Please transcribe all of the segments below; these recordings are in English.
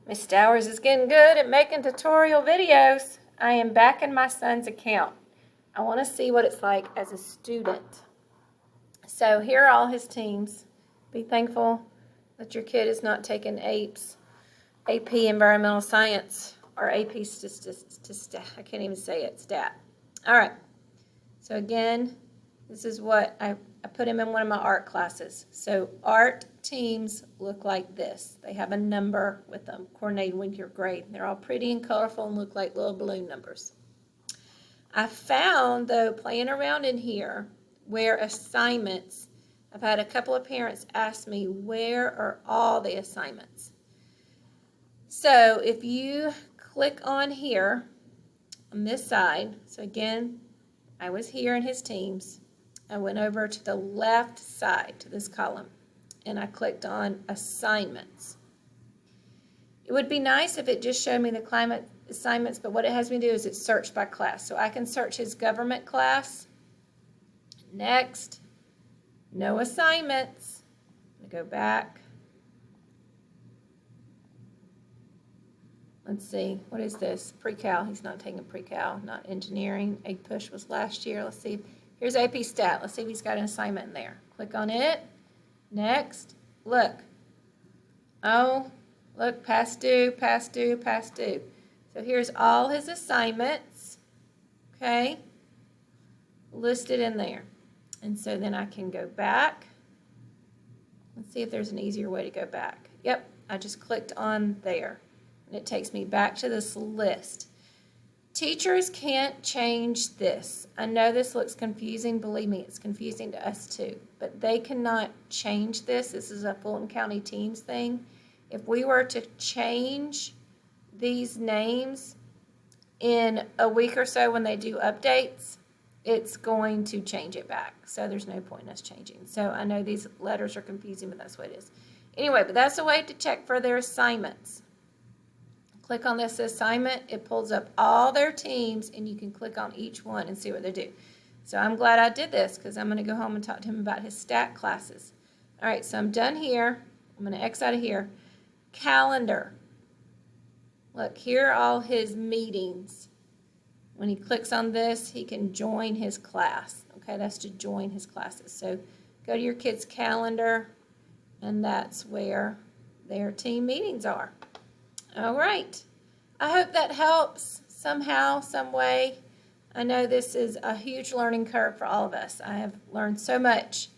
Miss Stowers is getting good at making tutorial videos. I am back in my son's account. I want to see what it's like as a student. So here are all his teams. Be thankful that your kid is not taking AP Environmental Science or AP I can't even say it, Stat. All right. So again, this is what I put him in one of my art classes. So art teams look like this. They have a number with them, coordinated with your grade. They're all pretty and colorful and look like little balloon numbers. I found, though, playing around in here, where assignments, I've had a couple of parents ask me, where are all the assignments? So if you click on here, on this side, so again, I was here in his teams. I went over to the left side to this column and I clicked on assignments. It would be nice if it just showed me the climate assignments, but what it has me do is it's searched by class. So I can search his government class. Next, no assignments. I'm going to go back. Let's see, what is this? Pre-cal, he's not taking pre-cal, not engineering. APUSH was last year. Let's see, here's AP Stat. Let's see if he's got an assignment in there. Click on it. Next, look. Oh, look, past due, past due, past due. So here's all his assignments, okay, listed in there. And so then I can go back. Let's see if there's an easier way to go back. Yep, I just clicked on there. And it takes me back to this list. Teachers can't change this. I know this looks confusing. Believe me, it's confusing to us too. But they cannot change this. This is a Fulton County Teams thing. If we were to change these names in a week or so when they do updates, it's going to change it back. So there's no point in us changing. So I know these letters are confusing, but that's what it is. Anyway, but that's a way to check for their assignments. Click on this assignment, it pulls up all their teams, and you can click on each one and see what they do. So I'm glad I did this because I'm going to go home and talk to him about his stat classes. All right, so I'm done here. I'm going to X out of here. Calendar. Look, here are all his meetings. When he clicks on this, he can join his class. Okay, that's to join his classes. So go to your kid's calendar, and that's where their team meetings are. All right. I hope that helps somehow, some way. I know this is a huge learning curve for all of us. I have learned so much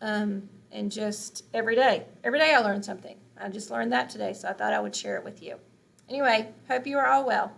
and just every day. Every day I learn something. I just learned that today, so I thought I would share it with you. Anyway, hope you are all well.